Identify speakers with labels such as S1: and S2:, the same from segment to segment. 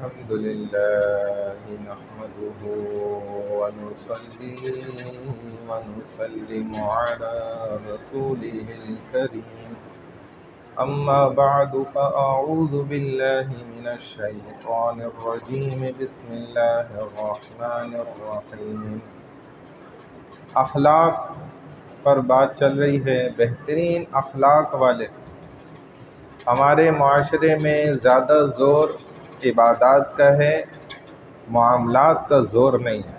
S1: الحمد لله نحمده ونصلي ونسلم على رسوله الكريم أما بعد فأعوذ بالله من الشيطان الرجيم بسم الله الرحمن الرحيم۔ اخلاق پر بات چل رہی ہے۔ بہترین اخلاق والے ہمارے معاشرے میں زیادہ زور عبادات کا ہے، معاملات کا زور نہیں ہے۔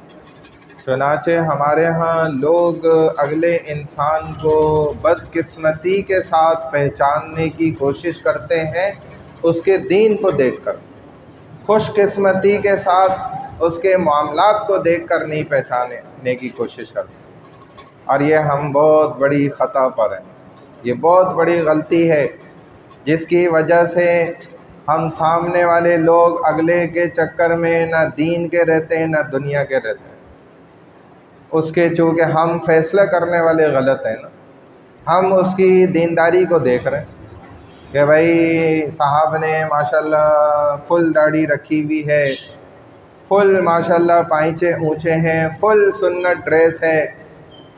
S1: چنانچہ ہمارے ہاں لوگ اگلے انسان کو بدقسمتی کے ساتھ پہچاننے کی کوشش کرتے ہیں اس کے دین کو دیکھ کر، خوش قسمتی کے ساتھ اس کے معاملات کو دیکھ کر نہیں پہچاننے کی کوشش کرتے، اور یہ ہم بہت بڑی خطا پر ہیں۔ یہ بہت بڑی غلطی ہے جس کی وجہ سے ہم سامنے والے لوگ اگلے کے چکر میں نہ دین کے رہتے ہیں نہ دنیا کے رہتے ہیں۔ اس کے چونکہ ہم فیصلہ کرنے والے غلط ہیں نا، ہم اس کی دینداری کو دیکھ رہے ہیں کہ بھائی صاحب نے ماشاءاللہ فل داڑھی رکھی ہوئی ہے، فل ماشاءاللہ پائچے اونچے ہیں، فل سنت ڈریس ہے،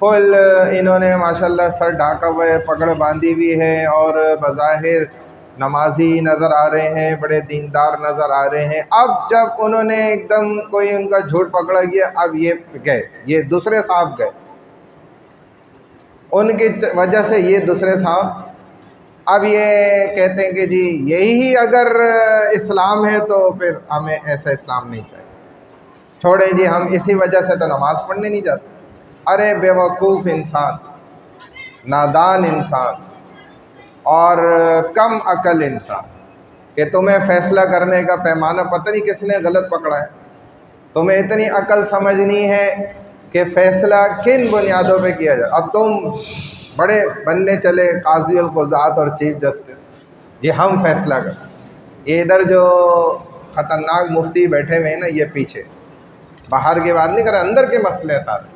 S1: فل انہوں نے ماشاءاللہ سر ڈھاکا ہوا ہے، پگڑ باندھی ہوئی ہے، اور بظاہر نمازی نظر آ رہے ہیں، بڑے دیندار نظر آ رہے ہیں۔ اب جب انہوں نے ایک دم کوئی ان کا جھوٹ پکڑا گیا، اب یہ گئے، یہ دوسرے صاحب گئے، ان کی وجہ سے یہ دوسرے صاحب اب یہ کہتے ہیں کہ جی یہی اگر اسلام ہے تو پھر ہمیں ایسا اسلام نہیں چاہیے، چھوڑیں جی ہم اسی وجہ سے تو نماز پڑھنے نہیں جاتے۔ ارے بیوقوف انسان، نادان انسان اور کم عقل انسان، کہ تمہیں فیصلہ کرنے کا پیمانہ پتہ نہیں کس نے غلط پکڑا ہے۔ تمہیں اتنی عقل سمجھنی ہے کہ فیصلہ کن بنیادوں پہ کیا جائے۔ اب تم بڑے بننے چلے قاضی القضات اور چیف جسٹس، جی ہم فیصلہ کریں۔ یہ ادھر جو خطرناک مفتی بیٹھے ہوئے ہیں نا، یہ پیچھے باہر کی بات نہیں کر رہے، اندر کے مسئلے سارے،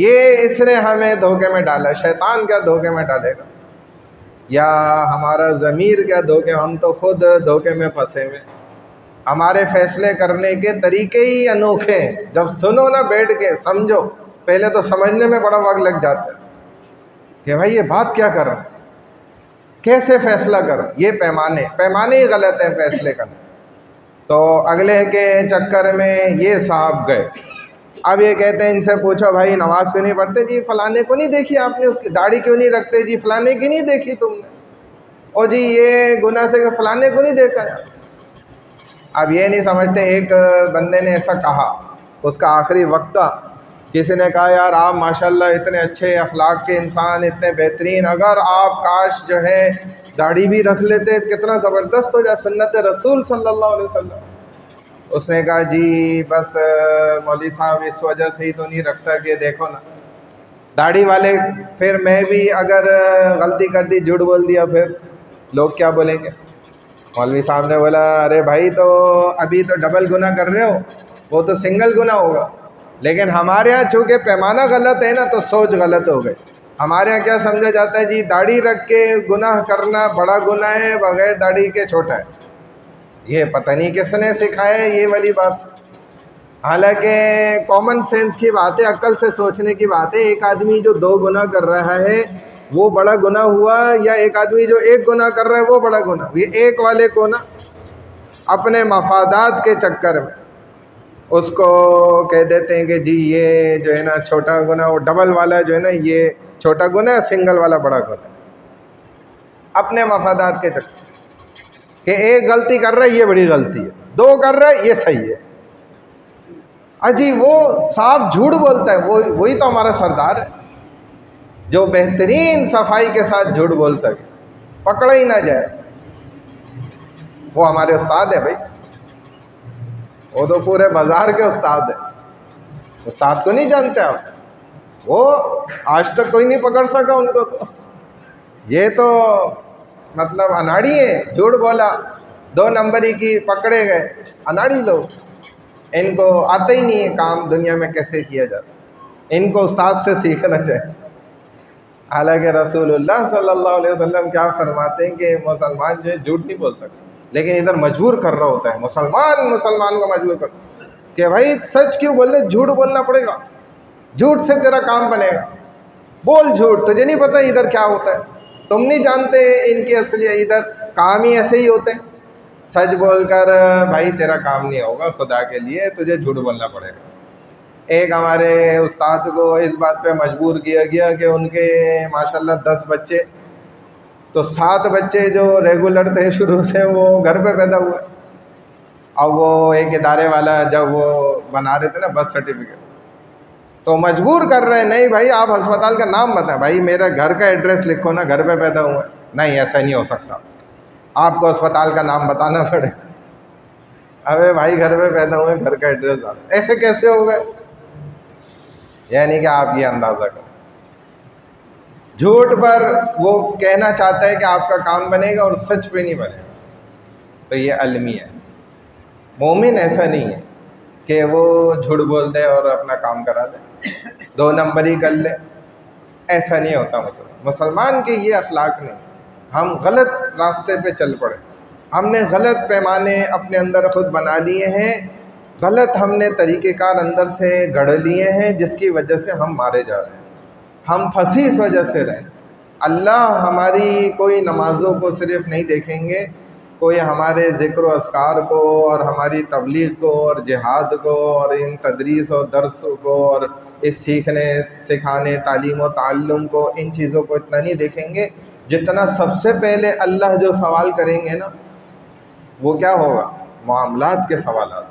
S1: یہ اس نے ہمیں دھوکے میں ڈالا۔ شیطان کیا دھوکے میں ڈالے گا، یا ہمارا ضمیر کیا دھوکے، ہم تو خود دھوکے میں پھنسے ہوئے۔ ہمارے فیصلے کرنے کے طریقے ہی انوکھے ہیں، جب سنو نا بیٹھ کے سمجھو، پہلے تو سمجھنے میں بڑا وقت لگ جاتا ہے کہ بھائی یہ بات کیا کر رہا ہے، کیسے فیصلہ کرو۔ یہ پیمانے ہی غلط ہیں فیصلے کرنے۔ تو اگلے کے چکر میں یہ صاحب گئے، اب یہ کہتے ہیں ان سے پوچھو بھائی نماز کیوں نہیں پڑھتے، جی فلانے کو نہیں دیکھی آپ نے، اس کی داڑھی کیوں نہیں رکھتے، جی فلانے کی نہیں دیکھی تم نے، اور جی یہ گناہ سے فلانے کو نہیں دیکھا یار۔ اب یہ نہیں سمجھتے، ایک بندے نے ایسا کہا، اس کا آخری وقت تھا، کسی نے کہا یار آپ ماشاءاللہ اتنے اچھے اخلاق کے انسان، اتنے بہترین، اگر آپ کاش جو ہے داڑھی بھی رکھ لیتے کتنا زبردست ہو جائے، سنت رسول صلی اللہ علیہ وسلم۔ اس نے کہا جی بس مولوی صاحب اس وجہ سے ہی تو نہیں رکھتا کہ دیکھو نا داڑھی والے، پھر میں بھی اگر غلطی کر دی، جھوٹ بول دیا، پھر لوگ کیا بولیں گے۔ مولوی صاحب نے بولا ارے بھائی تو ابھی تو ڈبل گناہ کر رہے ہو، وہ تو سنگل گناہ ہوگا، لیکن ہمارے ہاں چونکہ پیمانہ غلط ہے نا تو سوچ غلط ہو گئی۔ ہمارے ہاں کیا سمجھا جاتا ہے جی داڑھی رکھ کے گناہ کرنا بڑا گناہ ہے، بغیر داڑھی کے چھوٹا ہے۔ یہ پتہ نہیں کس نے سکھایا ہے یہ والی بات، حالانکہ کامن سینس کی بات ہے، عقل سے سوچنے کی بات ہے۔ ایک آدمی جو 2 گناہ کر رہا ہے وہ بڑا گناہ ہوا، یا ایک آدمی جو 1 گناہ کر رہا ہے وہ بڑا گناہ؟ یہ ایک والے کو نا اپنے مفادات کے چکر میں اس کو کہہ دیتے ہیں کہ جی یہ جو ہے نا چھوٹا گناہ، وہ ڈبل والا جو ہے نا یہ چھوٹا گناہ ہے، سنگل والا بڑا گناہ، اپنے مفادات کے چکر کہ ایک غلطی کر رہا ہے یہ بڑی غلطی ہے، 2 کر رہا ہے یہ صحیح ہے۔ اجی وہ صاف جھوٹ بولتا ہے، وہی تو ہمارا سردار ہے جو بہترین صفائی کے ساتھ جھوٹ بول سکے، پکڑا ہی نہ جائے۔ وہ ہمارے استاد ہیں بھائی، وہ تو پورے بازار کے استاد ہیں۔ استاد کو نہیں جانتے آپ؟ وہ آج تک کوئی نہیں پکڑ سکا ان کو، تو یہ تو مطلب اناڑی ہے، جھوٹ بولا، 2 نمبری کی، پکڑے گئے، اناڑی لوگ، ان کو آتا ہی نہیں ہے کام دنیا میں کیسے کیا جاتا، ان کو استاد سے سیکھنا چاہیے۔ حالانکہ رسول اللہ صلی اللہ علیہ وسلم کیا فرماتے ہیں کہ مسلمان جو ہے جھوٹ نہیں بول سکتا، لیکن ادھر مجبور کر رہا ہوتا ہے، مسلمان کو مجبور کر کہ بھائی سچ کیوں بول رہے، جھوٹ بولنا پڑے گا، جھوٹ سے تیرا کام بنے گا، بول جھوٹ، تجھے نہیں پتہ ادھر کیا ہوتا ہے، تم نہیں جانتے ان کی اصلی ادھر کام ہی ایسے ہی ہوتے ہیں، سچ بول کر بھائی تیرا کام نہیں ہوگا، خدا کے لیے تجھے جھوٹ بولنا پڑے گا۔ ایک ہمارے استاد کو اس بات پہ مجبور کیا گیا کہ ان کے ماشاءاللہ 10 بچے، تو 7 بچے جو ریگولر تھے شروع سے وہ گھر پہ پیدا ہوئے، اب وہ ایک ادارے والا جب وہ بنا رہے تھے نا برتھ سرٹیفکیٹ، تو مجبور کر رہے ہیں، نہیں بھائی آپ ہسپتال کا نام بتائیں، بھائی میرا گھر کا ایڈریس لکھو نا، گھر پہ پیدا ہوا ہے، نہیں ایسا نہیں ہو سکتا، آپ کو اسپتال کا نام بتانا پڑے۔ ابے بھائی گھر پہ پیدا ہوئے، گھر کا ایڈریس ڈالو، ایسے کیسے ہو گئے؟ یعنی کہ آپ یہ اندازہ کریں، جھوٹ پر وہ کہنا چاہتا ہے کہ آپ کا کام بنے گا اور سچ پہ نہیں بنے گا، تو یہ المی ہے۔ مومن ایسا نہیں ہے کہ وہ جھوٹ بول دے اور اپنا کام کرا دے، 2 نمبری کر لے، ایسا نہیں ہوتا مسلمان کے یہ اخلاق نہیں۔ ہم غلط راستے پہ چل پڑے، ہم نے غلط پیمانے اپنے اندر خود بنا لیے ہیں، غلط ہم نے طریقہ کار اندر سے گڑھ لیے ہیں، جس کی وجہ سے ہم مارے جا رہے ہیں، ہم پھنسی اس وجہ سے رہے۔ اللہ ہماری کوئی نمازوں کو صرف نہیں دیکھیں گے، کوئی ہمارے ذکر و اذکار کو اور ہماری تبلیغ کو اور جہاد کو اور ان تدریس اور درس کو اور اس سیکھنے سکھانے تعلیم و تعلم کو، ان چیزوں کو اتنا نہیں دیکھیں گے، جتنا سب سے پہلے اللہ جو سوال کریں گے نا وہ کیا ہوگا؟ معاملات کے سوالات،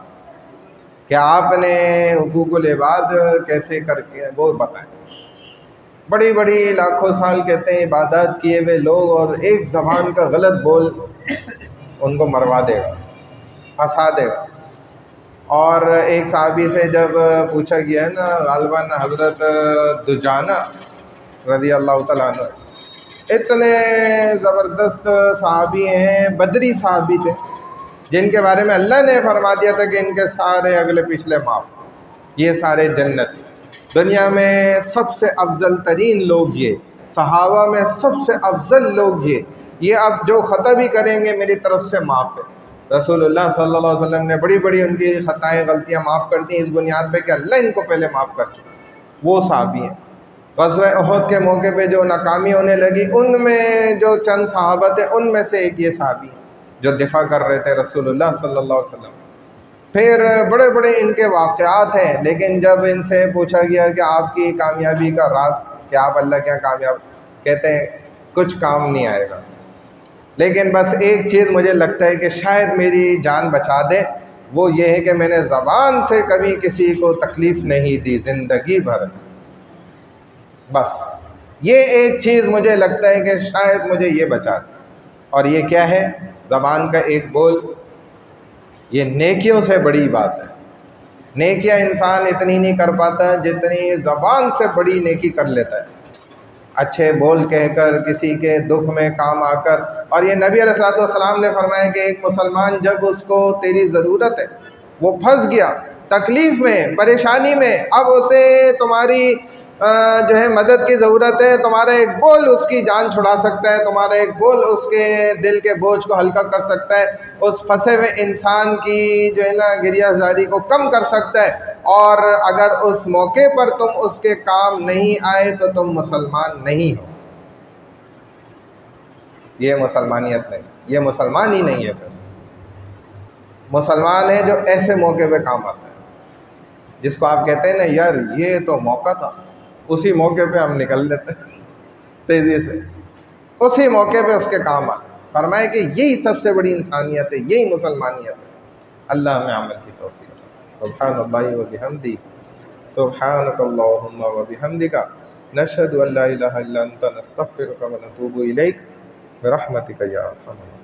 S1: کہ آپ نے حقوق العباد کیسے کر کے وہ بتائیں۔ بڑی بڑی لاکھوں سال کہتے ہیں عبادات کیے ہوئے لوگ، اور ایک زبان کا غلط بول ان کو مروا دے گا، پھنسا دے گا۔ اور ایک صحابی سے جب پوچھا گیا ہے نا، غالباً حضرت دجانہ رضی اللہ تعالیٰ عنہ، اتنے زبردست صحابی ہیں، بدری صحابی تھے، جن کے بارے میں اللہ نے فرما دیا تھا کہ ان کے سارے اگلے پچھلے معاف، یہ سارے جنتی۔ دنیا میں سب سے افضل ترین لوگ یہ، صحابہ میں سب سے افضل لوگ یہ اب جو خطا بھی کریں گے میری طرف سے معاف ہے۔ رسول اللہ صلی اللہ علیہ وسلم نے بڑی بڑی ان کی خطائیں غلطیاں معاف کر دیں، اس بنیاد پہ کہ اللہ ان کو پہلے معاف کر چکا، وہ صحابی ہیں۔ غزوہ احد کے موقع پہ جو ناکامی ہونے لگی، ان میں جو چند صحابہ تھے ان میں سے ایک یہ صحابی ہیں جو دفاع کر رہے تھے رسول اللہ صلی اللہ علیہ وسلم۔ پھر بڑے بڑے ان کے واقعات ہیں، لیکن جب ان سے پوچھا گیا کہ آپ کی کامیابی کا راز کہ آپ اللہ کے یہاں کامیاب، کہتے ہیں کچھ کام نہیں آئے گا، لیکن بس ایک چیز مجھے لگتا ہے کہ شاید میری جان بچا دے، وہ یہ ہے کہ میں نے زبان سے کبھی کسی کو تکلیف نہیں دی زندگی بھر، بس یہ ایک چیز مجھے لگتا ہے کہ شاید مجھے یہ بچا دے۔ اور یہ کیا ہے؟ زبان کا ایک بول، یہ نیکیوں سے بڑی بات ہے۔ نیکیاں انسان اتنی نہیں کر پاتا جتنی زبان سے بڑی نیکی کر لیتا ہے، اچھے بول کہہ کر، کسی کے دکھ میں کام آ کر۔ اور یہ نبی علیہ السلام نے فرمایا کہ ایک مسلمان جب اس کو تیری ضرورت ہے، وہ پھنس گیا تکلیف میں، پریشانی میں، اب اسے تمہاری جو ہے مدد کی ضرورت ہے، تمہارا ایک بول اس کی جان چھڑا سکتا ہے، تمہارا ایک بول اس کے دل کے بوجھ کو ہلکا کر سکتا ہے، اس پھنسے ہوئے انسان کی جو ہے نا گریہ زاری کو کم کر سکتا ہے۔ اور اگر اس موقع پر تم اس کے کام نہیں آئے تو تم مسلمان نہیں ہو، یہ مسلمانیت نہیں، یہ مسلمان ہی نہیں ہے۔ پھر مسلمان ہے جو ایسے موقع پہ کام آتا ہے، جس کو آپ کہتے ہیں نا یار یہ تو موقع تھا، اسی موقع پہ ہم نکل لیتے ہیں تیزی سے، اسی موقع پہ اس کے کام آئے۔ فرمائے کہ یہی سب سے بڑی انسانیت ہے، یہی مسلمانیت ہے۔ اللہ ہمیں عمل کی توفیق۔ سبحان اللہ و بحمدہ، سبحانک اللہم و بحمدک، نشہد ان لا الہ الا انت، نستغفرک و نتوب الیک، برحمتک یا ارحم الراحمین۔